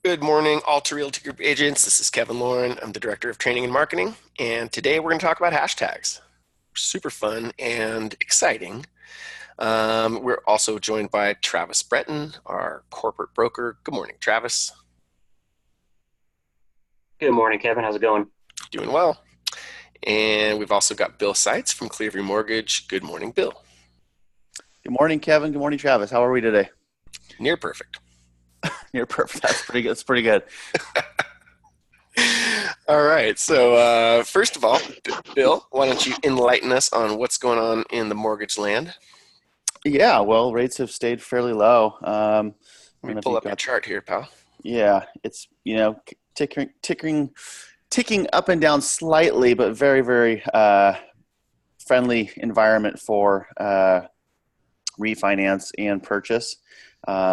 Good morning, Alta Realty Group agents. This is Kevin Lauren. I'm the Director of Training and Marketing, and today we're going to talk about hashtags. Super fun and exciting. We're also joined by Travis Breton, our corporate broker. Good morning, Travis. Good morning, Kevin. How's it going? Doing well. And we've also got Bill Seitz from Clearview Mortgage. Good morning, Bill. Good morning, Kevin. Good morning, Travis. How are we today? Near perfect. You're perfect. That's pretty good. That's pretty good. All right. So, first of all, Bill, why don't you enlighten us on what's going on in the mortgage land? Yeah, well, rates have stayed fairly low. I Let me don't know if pull you up your got. chart here, pal. Yeah, it's ticking up and down slightly, but very, very friendly environment for refinance and purchase.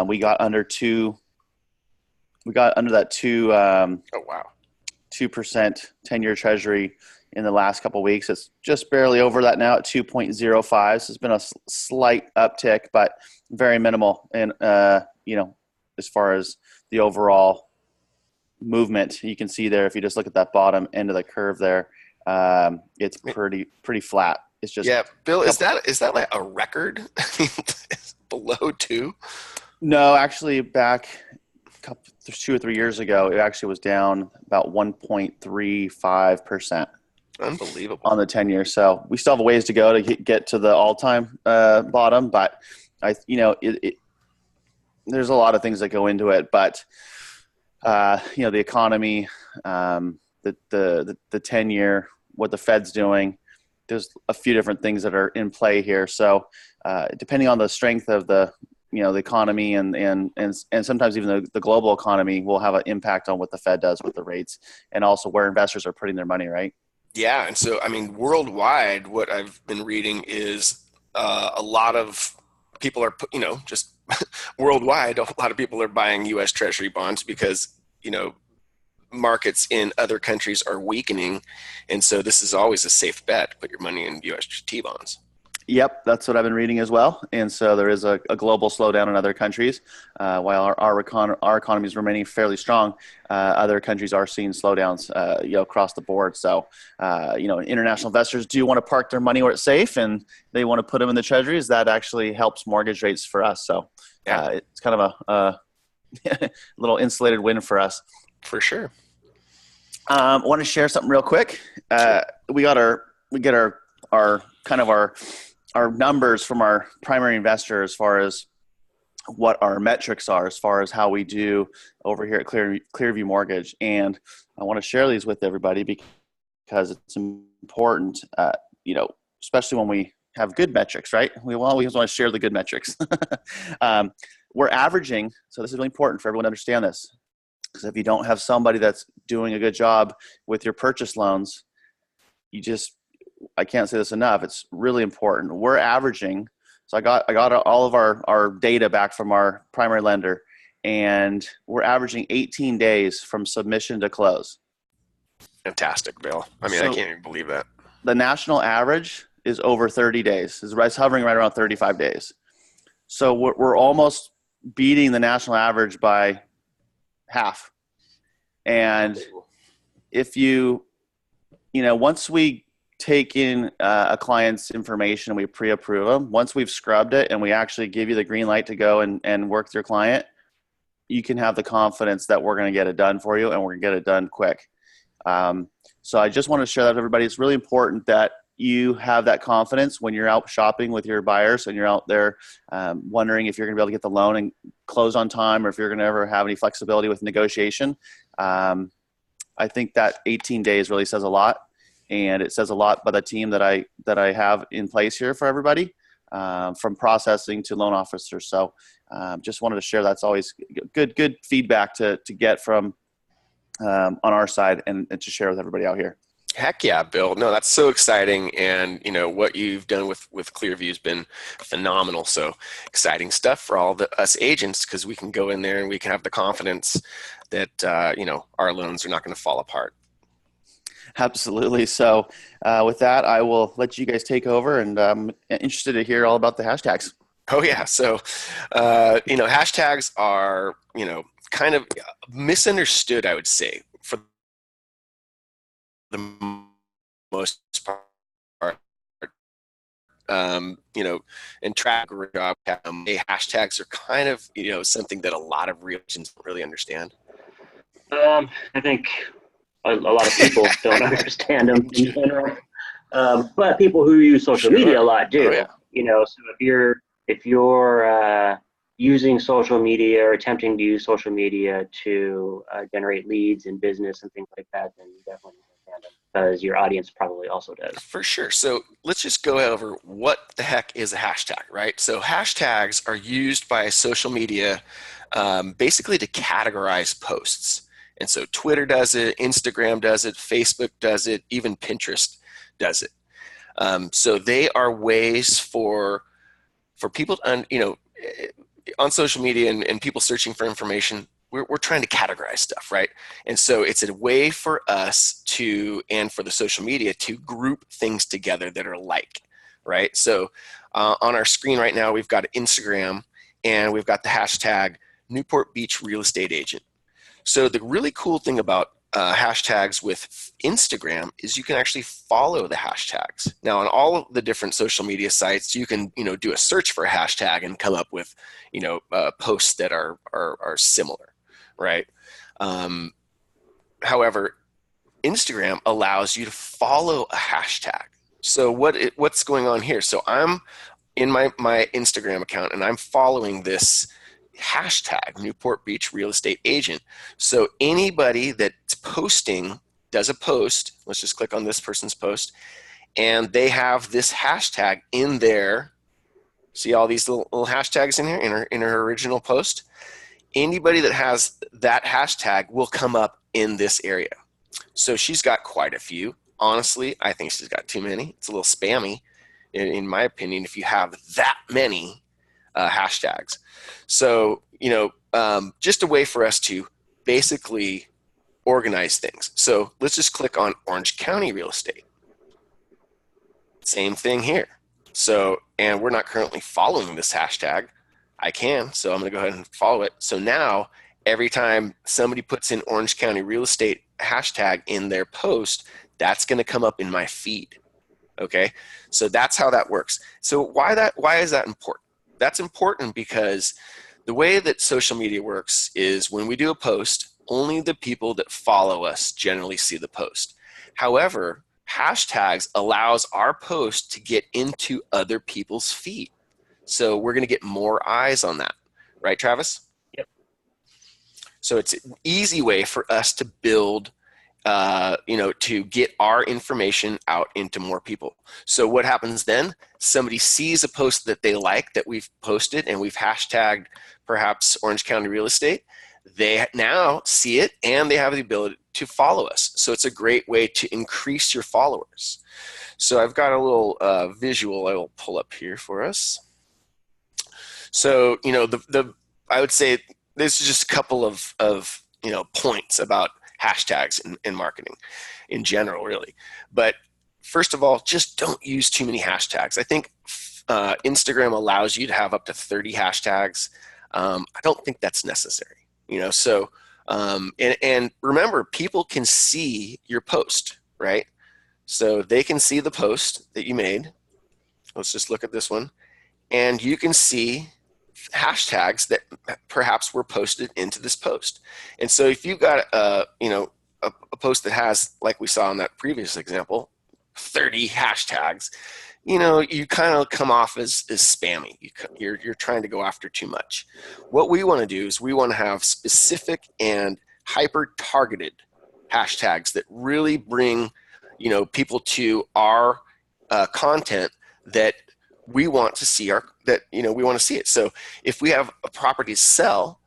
We got under two. We got under that two. Oh, wow. 2% 10-year treasury in the last couple of weeks. It's just barely over that now at 2.05. So it's been a slight uptick, but very minimal. And, as far as the overall movement, you can see there, if you just look at that bottom end of the curve there, it's pretty flat. It's just Yeah, Bill, a is couple. that like a record? I mean, below two? No, actually back couple, 2 or 3 years ago, it actually was down about 1.35% Unbelievable. on the 10 year. So we still have a ways to go to get to the all time bottom, but there's a lot of things that go into it, but the economy, the 10 year, what the Fed's doing, there's a few different things that are in play here. So depending on the strength of the economy and sometimes even the global economy will have an impact on what the Fed does with the rates and also where investors are putting their money, right? Yeah, and so I mean, worldwide, what I've been reading is a lot of people are, just worldwide, a lot of people are buying U.S. Treasury bonds because markets in other countries are weakening, and so this is always a safe bet to put your money in U.S. T bonds. Yep, that's what I've been reading as well. And so there is a global slowdown in other countries. While our economy is remaining fairly strong, other countries are seeing slowdowns, across the board. So, international investors do want to park their money where it's safe, and they want to put them in the treasuries. That actually helps mortgage rates for us. So, Yeah, it's kind of a little insulated win for us. for sure. I want to share something real quick. Sure. We get our kind of our numbers from our primary investor as far as what our metrics are, as far as how we do over here at Clearview Mortgage. And I want to share these with everybody because it's important, especially when we have good metrics, right? We always want to share the good metrics. We're averaging, so this is really important for everyone to understand this, because if you don't have somebody that's doing a good job with your purchase loans, I can't say this enough. It's really important. We're averaging. So I got all of our data back from our primary lender, and we're averaging 18 days from submission to close. Fantastic, Bill. I mean, I So can't even believe that. the national average is over 30 days. It's hovering right around 35 days. So we're almost beating the national average by half. And Unbelievable. if once we take in a client's information, we pre-approve them. Once we've scrubbed it and we actually give you the green light to go and work with your client, you can have the confidence that we're going to get it done for you, and we're going to get it done quick. So I just want to share that with everybody. It's really important that you have that confidence when you're out shopping with your buyers and you're out there wondering if you're going to be able to get the loan and close on time, or if you're going to ever have any flexibility with negotiation. I think that 18 days really says a lot, and it says a lot by the team that I have in place here for everybody, from processing to loan officers. So just wanted to share. That's always good feedback to get from on our side and to share with everybody out here. Heck yeah, Bill. No, that's so exciting. And, what you've done with Clearview has been phenomenal. So exciting stuff for all the us agents, because we can go in there and we can have the confidence that, our loans are not going to fall apart. Absolutely. So with that, I will let you guys take over, and I'm interested to hear all about the hashtags. Oh yeah. So, hashtags are, kind of misunderstood, I would say, for the most part. You know, and track job, hashtags are kind of, you know, something that a lot of real agents don't really understand. I think a lot of people don't understand them in general, but people who use social media a lot Oh do. yeah. You know, so if you're using social media or attempting to use social media to generate leads in business and things like that, then you definitely understand them because your audience probably also does. For sure. So let's just go over what the heck is a hashtag, right? So hashtags are used by social media basically to categorize posts. And so Twitter does it, Instagram does it, Facebook does it, even Pinterest does it. So they are ways for people to, you know, on social media and people searching for information, we're trying to categorize stuff, right? And so it's a way for us to, and for the social media to group things together that are alike, right? So on our screen right now, we've got Instagram and we've got the hashtag Newport Beach real estate agent. So the really cool thing about hashtags with Instagram is you can actually follow the hashtags. Now, on all of the different social media sites, you can, you know, do a search for a hashtag and come up with, you know, posts that are similar, right? Um, However, Instagram allows you to follow a hashtag. So what's going on here? So I'm in my Instagram account and I'm following this hashtag Newport Beach real estate agent. So anybody that's posting does a post. Let's just click on this person's post, and they have this hashtag in there. See all these little hashtags in here in her original post. Anybody that has that hashtag will come up in this area. So she's got quite a few. Honestly, I think she's got too many. It's a little spammy, in my opinion, if you have that many hashtags. So, you know, just a way for us to basically organize things. So let's just click on Orange County real estate. Same thing here. So, and we're not currently following this hashtag. I can, so I'm going to go ahead and follow it. So now, every time somebody puts in Orange County real estate hashtag in their post, that's going to come up in my feed. Okay, so that's how that works. So why is that important? That's important because the way that social media works is when we do a post, only the people that follow us generally see the post. However, hashtags allows our post to get into other people's feed. So we're going to get more eyes on that. Right, Travis? Yep. So it's an easy way for us to build, you know, to get our information out into more people. So what happens then? Somebody sees a post that they like that we've posted and we've hashtagged perhaps Orange County real estate. They now see it and they have the ability to follow us. So it's a great way to increase your followers. So I've got a little visual I will pull up here for us. So, you know, I would say this is just a couple of you know, points about hashtags in marketing in general, really. But first of all, just don't use too many hashtags. I think Instagram allows you to have up to 30 hashtags. I don't think that's necessary, you know. So and remember, people can see your post, right? So they can see the post that you made. Let's just look at this one, and you can see hashtags that perhaps were posted into this post. And so if you've got you know, a post that has, like we saw in that previous example, 30 hashtags, you know, you kind of come off as spammy. You're trying to go after too much. What we want to do is we want to have specific and hyper targeted hashtags that really bring, you know, people to our content that we want to see we want to see it. So if we have a property to sell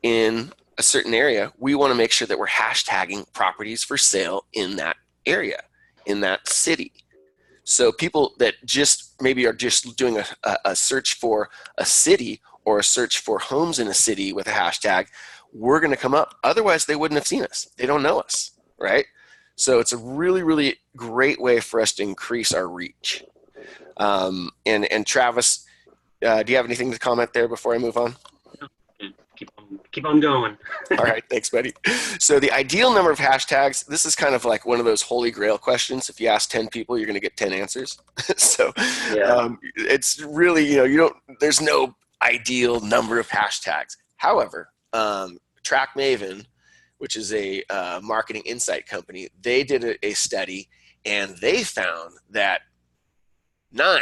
in a certain area, we want to make sure that we're hashtagging properties for sale in that area, in that city. So people that just maybe are just doing a search for a city or a search for homes in a city with a hashtag, we're going to come up. Otherwise, they wouldn't have seen us. They don't know us, right? So it's a really, really great way for us to increase our reach. And Travis, do you have anything to comment there before I move on? Keep on Keep on going. All right, thanks, buddy. So the ideal number of hashtags, this is kind of like one of those holy grail questions. If you ask 10 people, you're going to get 10 answers. So Yeah. it's really, there's no ideal number of hashtags. However, TrackMaven, which is a marketing insight company, they did a study and they found that 9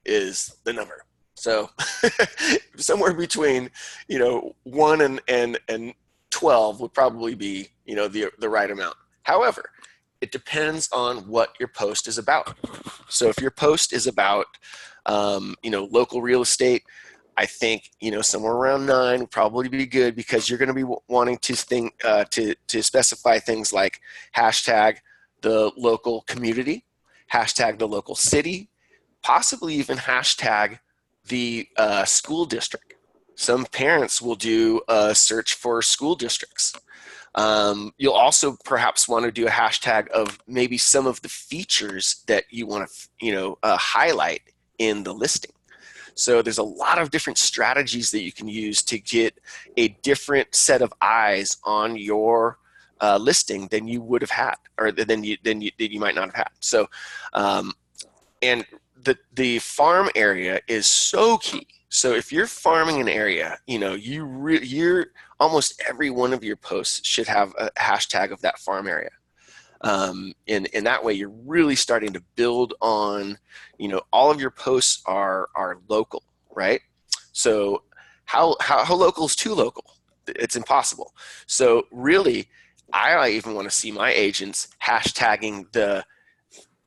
is the number. So somewhere between, 1 and 12 would probably be, the right amount. However, it depends on what your post is about. So if your post is about, local real estate, I think, somewhere around 9 would probably be good, because you're going to be wanting to specify things like hashtag the local community, hashtag the local city, possibly even hashtag the school district. Some parents will do a search for school districts. You'll also perhaps want to do a hashtag of maybe some of the features that you want to, highlight in the listing. So there's a lot of different strategies that you can use to get a different set of eyes on your listing than you would have had, or than you might not have had. So, and the farm area is so key. So if you're farming an area, you're almost every one of your posts should have a hashtag of that farm area. In that way, you're really starting to build on, all of your posts are local, right? So how local is too local? It's impossible. So really, I even want to see my agents hashtagging the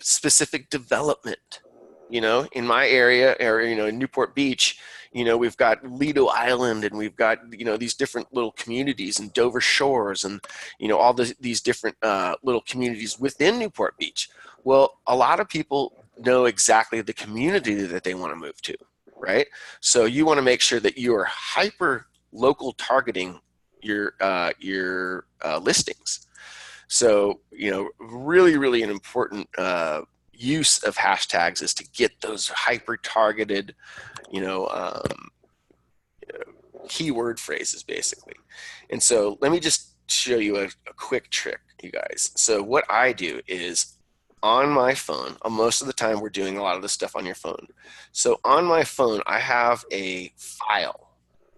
specific development. In my area, or in Newport Beach, we've got Lido Island, and we've got these different little communities, and Dover Shores, and all these different little communities within Newport Beach. Well, a lot of people know exactly the community that they want to move to, right? So you want to make sure that you are hyper local targeting your listings. So really, really an important use of hashtags is to get those hyper targeted, keyword phrases, basically. And so let me just show you a quick trick, you guys. So what I do is, on my phone, most of the time we're doing a lot of this stuff on your phone. So on my phone, I have a file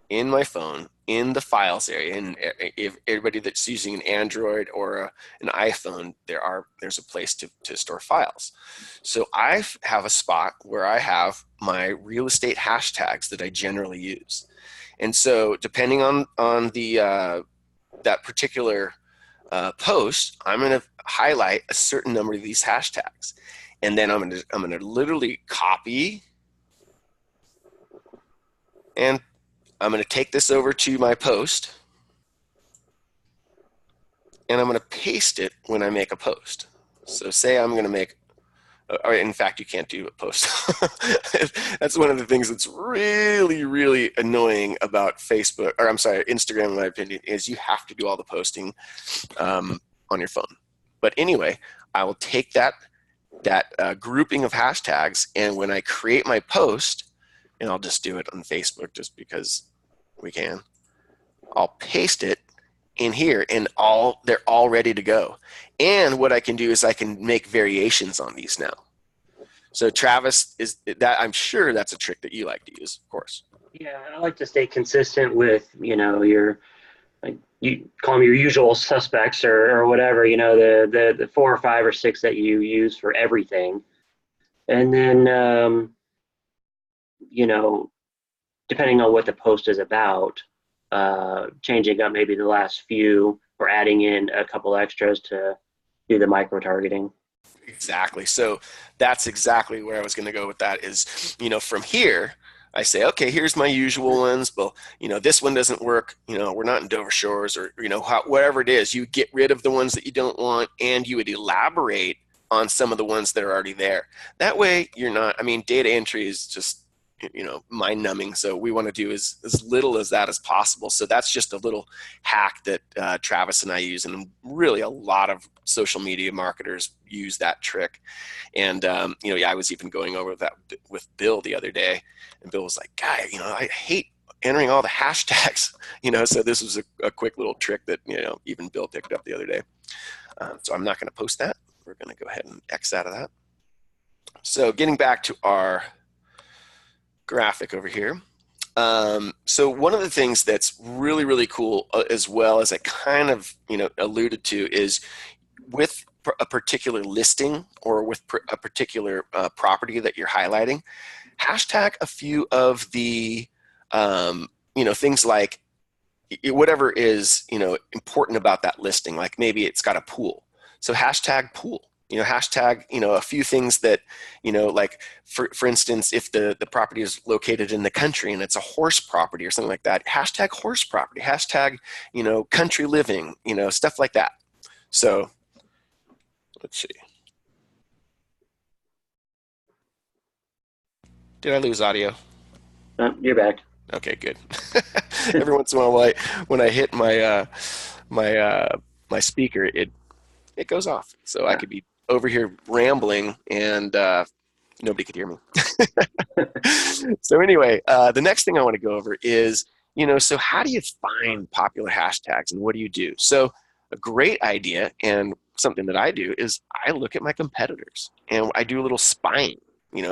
in my phone in the files area. And if everybody that's using an Android or an iPhone, there's a place to store files. So I have a spot where I have my real estate hashtags that I generally use. And so depending on the that particular post, I'm going to highlight a certain number of these hashtags, and then I'm going to literally copy, and I'm going to take this over to my post, and I'm going to paste it when I make a post. So say I'm going to make, or in fact, you can't do a post. That's one of the things that's really, really annoying about Facebook, or I'm sorry, Instagram, in my opinion, is you have to do all the posting on your phone. But anyway, I will take that grouping of hashtags, and when I create my post, and I'll just do it on Facebook just because we can, I'll paste it in here, and they're all ready to go. And what I can do is I can make variations on these now. So Travis, I'm sure that's a trick that you like to use, of course. Yeah, I like to stay consistent with, your, like, you call them your usual suspects or whatever, the 4 or 5 or 6 that you use for everything. And then, depending on what the post is about, changing up maybe the last few or adding in a couple extras to do the micro targeting. Exactly. So that's exactly where I was going to go with that is, from here, I say, okay, here's my usual ones. Well, this one doesn't work. We're not in Dover Shores, or, whatever it is. You get rid of the ones that you don't want, and you would elaborate on some of the ones that are already there. That way you're not, data entry is just, mind numbing. So we want to do as little as that as possible. So that's just a little hack that Travis and I use. And really a lot of social media marketers use that trick. And, I was even going over that with Bill the other day, and Bill was like, "Guy, I hate entering all the hashtags, so this was a quick little trick that, even Bill picked up the other day. So I'm not going to post that. We're going to go ahead and X out of that. So getting back to our graphic over here. So one of the things that's really, really cool, as well as I kind of, alluded to, is with a particular listing or with a particular property that you're highlighting, hashtag a few of the, things like whatever is, important about that listing. Like maybe it's got a pool. So hashtag pool. Hashtag, a few things that, like for instance, if the property is located in the country and it's a horse property or something like that, hashtag horse property, hashtag, country living, stuff like that. So let's see. Did I lose audio? You're back. Okay, good. Every once in a while, when I hit my my speaker, it goes off. So I could be over here rambling and nobody could hear me. So anyway, the next thing I want to go over is, so how do you find popular hashtags and what do you do? So a great idea, and something that I do, is I look at my competitors and I do a little spying.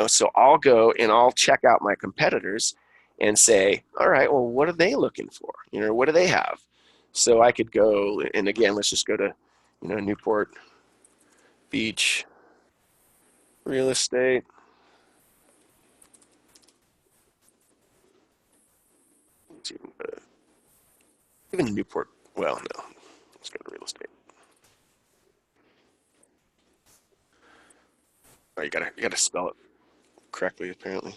So I'll go and I'll check out my competitors and say, all right, well, what are they looking for? What do they have? So I could go, and again, let's just go to, Newport Beach real estate. Even Newport, well, no, let's go to real estate. Oh, you gotta spell it correctly, apparently.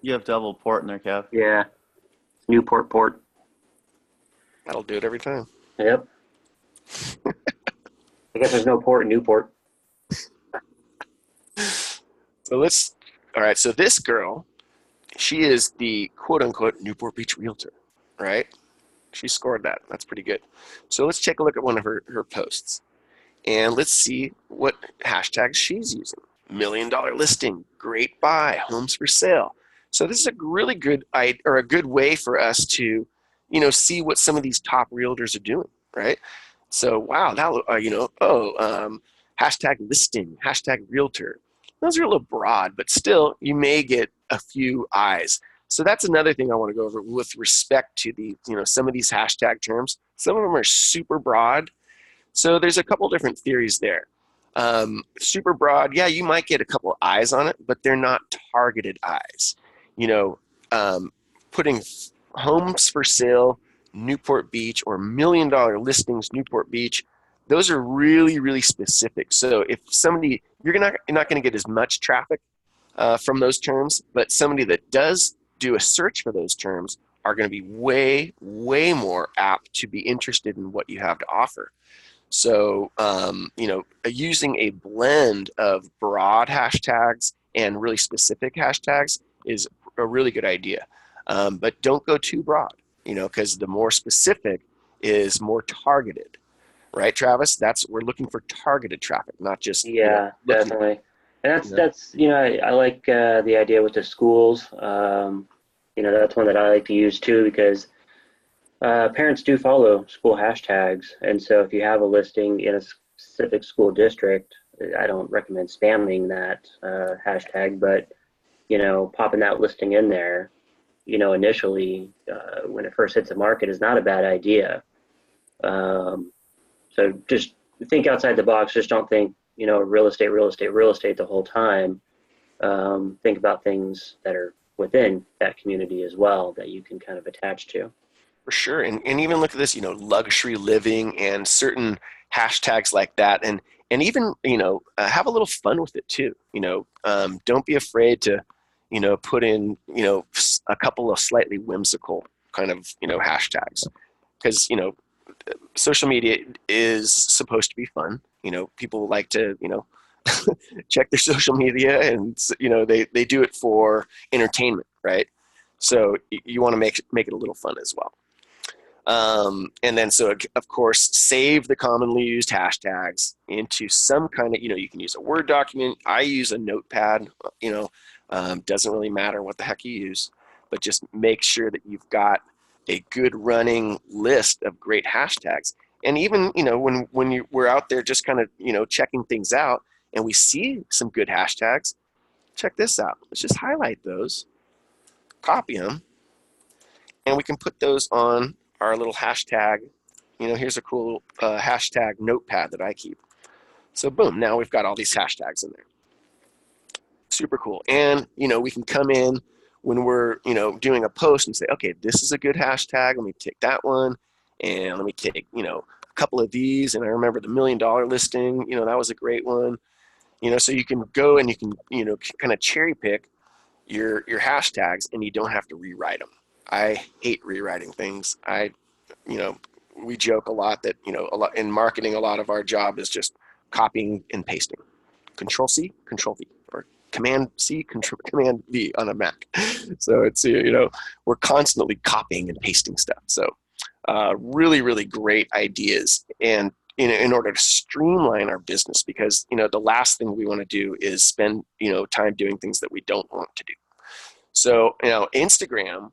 You have double port in there, Kev. Yeah. Newport Port. That'll do it every time. Yep. I guess there's no port in Newport. So all right, so this girl, she is the quote-unquote Newport Beach realtor, right? She scored that. That's pretty good. So let's take a look at one of her posts. And let's see what hashtags she's using. $1 million listing, great buy, homes for sale. So this is a really good or a good way for us to, see what some of these top realtors are doing, right? So wow, that hashtag listing, hashtag realtor. Those are a little broad, but still, you may get a few eyes. So that's another thing I want to go over with respect to the, some of these hashtag terms. Some of them are super broad. So there's a couple different theories there. Super broad, yeah, you might get a couple eyes on it, but they're not targeted eyes. Putting homes for sale, Newport Beach, or $1 million listings, Newport Beach, those are really, really specific. So if somebody, you're not going to get as much traffic from those terms, but somebody that does do a search for those terms are going to be way, way more apt to be interested in what you have to offer. So, using a blend of broad hashtags and really specific hashtags is a really good idea. But don't go too broad, because the more specific is more targeted, right, Travis? We're looking for targeted traffic, not just definitely. And that's I like the idea with the schools. That's one that I like to use too, because parents do follow school hashtags, and so if you have a listing in a specific school district, I don't recommend spamming that hashtag, but popping that listing in there, initially when it first hits the market is not a bad idea. So just think outside the box. Just don't think real estate the whole time. Think about things that are within that community as well that you can kind of attach to. For sure. And even look at this, luxury living and certain hashtags like that. And even, have a little fun with it too. Don't be afraid to, put in, a couple of slightly whimsical kind of, hashtags. Because, social media is supposed to be fun. People like to, check their social media, and, they do it for entertainment, right? So you want to make it a little fun as well. And then, so of course, save the commonly used hashtags into some kind of, you can use a Word document. I use a notepad, doesn't really matter what the heck you use, but just make sure that you've got a good running list of great hashtags. And even, we're out there just kind of, checking things out and we see some good hashtags, check this out. Let's just highlight those, copy them, and we can put those on our little hashtag. Here's a cool hashtag notepad that I keep. So boom, now we've got all these hashtags in there. Super cool. And, we can come in when we're, doing a post and say, okay, this is a good hashtag. Let me take that one. And let me take, a couple of these. And I remember the $1 million listing, that was a great one. So you can go and you can, kind of cherry pick your hashtags and you don't have to rewrite them. I hate rewriting things. You know, we joke a lot that, a lot in marketing, a lot of our job is just copying and pasting. Control C, Control V, or Command C, Command V on a Mac. So it's, we're constantly copying and pasting stuff. So really, really great ideas. And in order to streamline our business, because, the last thing we want to do is spend, time doing things that we don't want to do. So, Instagram,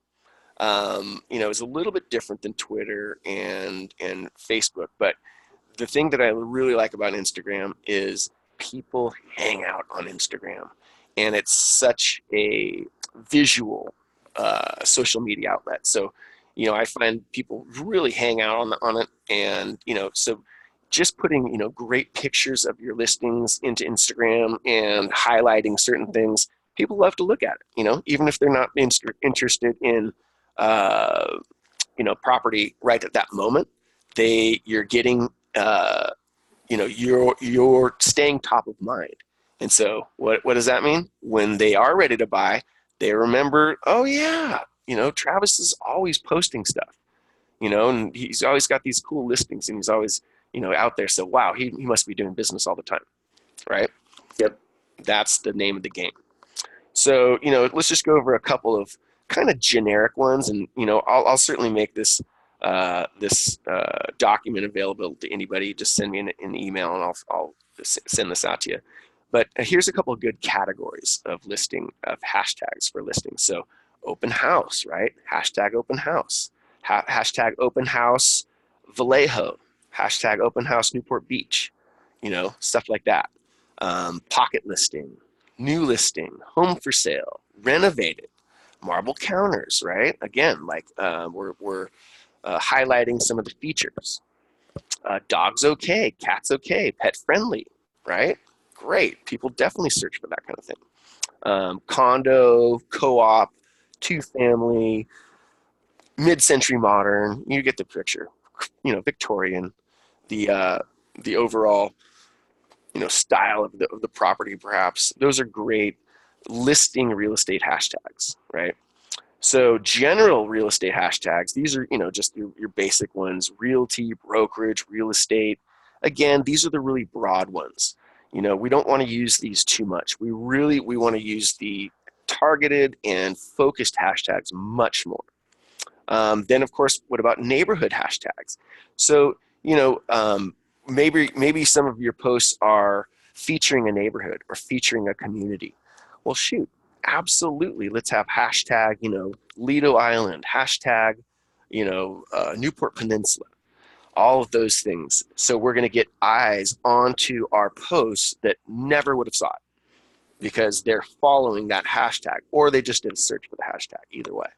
is a little bit different than Twitter and Facebook. But the thing that I really like about Instagram is people hang out on Instagram, and it's such a visual social media outlet. So, I find people really hang out on it, and so just putting great pictures of your listings into Instagram and highlighting certain things, people love to look at it. Even if they're not interested in uh, property right at that moment, you're getting you're staying top of mind. And so what does that mean? When they are ready to buy, they remember, oh yeah, Travis is always posting stuff, and he's always got these cool listings, and he's always out there. So wow, he must be doing business all the time, right? Yep. That's the name of the game. So, let's just go over a couple of kind of generic ones, and I'll certainly make this document available to anybody. Just send me an email, and I'll send this out to you. But here's a couple of good categories of hashtags for listings. So, open house, right? Hashtag open house. Hashtag open house Vallejo. Hashtag open house Newport Beach. Stuff like that. Pocket listing, new listing, home for sale, renovated, marble counters, right? Again, like we're highlighting some of the features. Dog's okay, cat's okay, pet friendly, right? Great. People definitely search for that kind of thing. Condo, co-op, two-family, mid-century modern. You get the picture. Victorian. The overall style of the property, perhaps. Those are great listing real estate hashtags, right? So general real estate hashtags, these are, just your basic ones: realty, brokerage, real estate. Again, these are the really broad ones. We don't want to use these too much. We want to use the targeted and focused hashtags much more. Then, of course, what about neighborhood hashtags? So, maybe some of your posts are featuring a neighborhood or featuring a community. Well, shoot, absolutely. Let's have hashtag, Lido Island, hashtag, Newport Peninsula, all of those things. So we're going to get eyes onto our posts that never would have saw it because they're following that hashtag, or they just did a search for the hashtag, either way.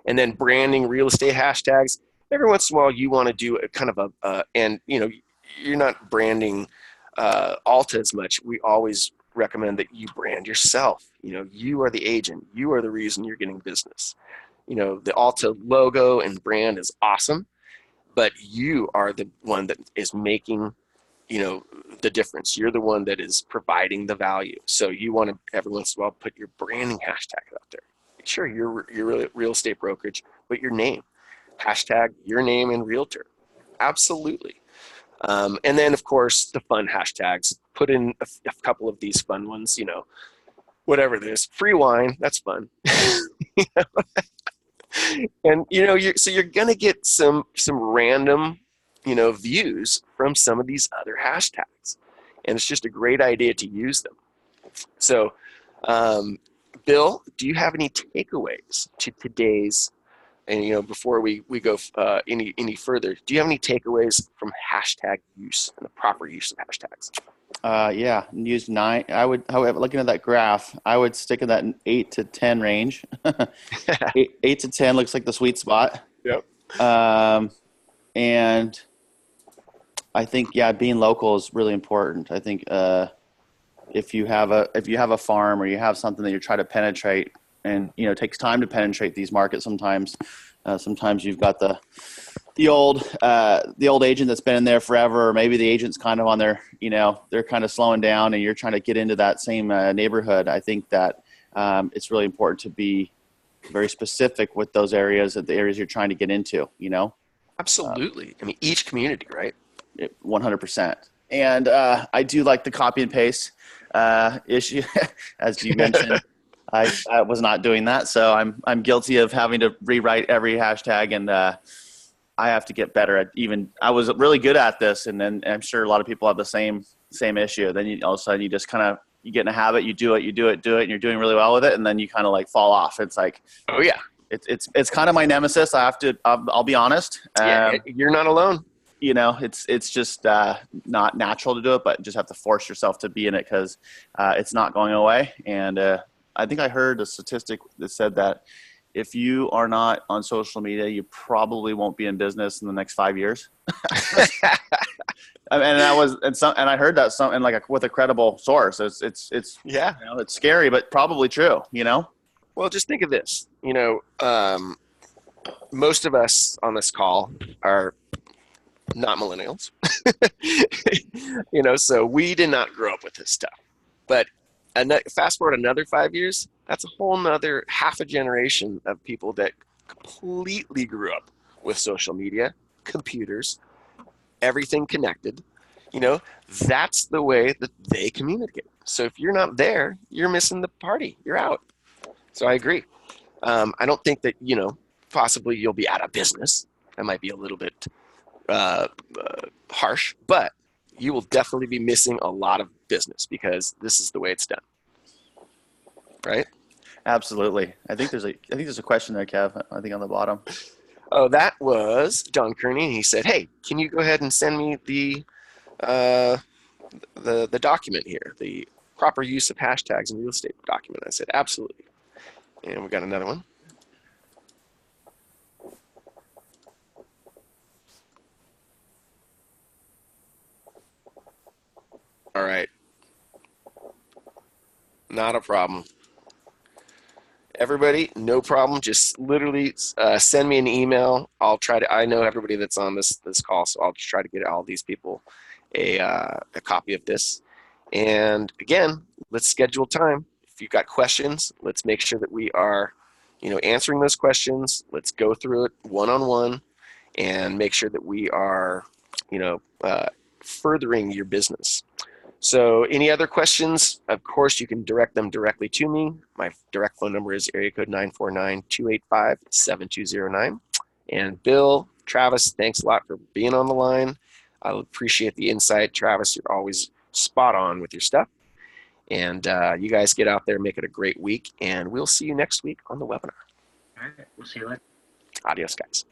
And then branding real estate hashtags. Every once in a while, you want to do a kind of and you're not branding Alta as much. We always recommend that you brand yourself. You are the agent. You are the reason you're getting business. The Alta logo and brand is awesome, but you are the one that is making, the difference. You're the one that is providing the value. So you want to every once in a while put your branding hashtag out there. Sure, your real estate brokerage, but your name. Hashtag your name and realtor. Absolutely. And then, of course, the fun hashtags. Put in a couple of these fun ones, whatever it is. Free wine, that's fun. And you're gonna get some random, views from some of these other hashtags, and it's just a great idea to use them. So, um, Bill, do you have any takeaways to today's? And before we go any further, do you have any takeaways from hashtag use and the proper use of hashtags? Yeah, use 9. I would, however, looking at that graph, I would stick in that 8 to 10 range. 8 to 10 looks like the sweet spot. Yep. Um, and I think, yeah, being local is really important. I think if you have a farm or you have something that you're trying to penetrate, and it takes time to penetrate these markets sometimes. Sometimes you've got the old agent that's been in there forever, or maybe the agent's kind of on their, they're kind of slowing down, and you're trying to get into that same neighborhood. I think that it's really important to be very specific with those areas, the areas you're trying to get into. Absolutely. I mean, each community, right? 100%. And I do like the copy and paste issue, as you mentioned. I was not doing that, so I'm guilty of having to rewrite every hashtag, and I have to get better at I was really good at this, and then I'm sure a lot of people have the same issue. Then all of a sudden you just you get in a habit, you do it, and you're doing really well with it, and then you kind of like fall off. It's like, oh yeah, it's kind of my nemesis. I'll be honest. Yeah, you're not alone. It's just not natural to do it, but just have to force yourself to be in it, because it's not going away. And I think I heard a statistic that said that if you are not on social media, you probably won't be in business in the next 5 years. And I heard that with a credible source. It's yeah, it's scary, but probably true. Well, just think of this. Most of us on this call are not millennials. So we did not grow up with this stuff. But fast forward another 5 years, that's a whole nother half a generation of people that completely grew up with social media, computers, everything connected. That's the way that they communicate. So if you're not there, you're missing the party. You're out. So I agree. I don't think that, possibly you'll be out of business. That might be a little bit harsh, but you will definitely be missing a lot of business because this is the way it's done. Right? Absolutely. I think there's a question there, Kev. I think on the bottom. Oh, that was Don Kearney. He said, "Hey, can you go ahead and send me the document here, the proper use of hashtags in real estate document?" I said, "Absolutely." And we got another one. All right. Not a problem. Everybody, no problem. Just literally send me an email. I know everybody that's on this call, so I'll just try to get all these people a copy of this. And again, let's schedule time. If you've got questions, let's make sure that we are, answering those questions. Let's go through it one-on-one and make sure that we are, furthering your business. So any other questions, of course, you can direct them directly to me. My direct phone number is area code 949-285-7209. And Bill, Travis, thanks a lot for being on the line. I appreciate the insight. Travis, you're always spot on with your stuff. And you guys get out there, make it a great week, and we'll see you next week on the webinar. All right, we'll see you later. Adios, guys.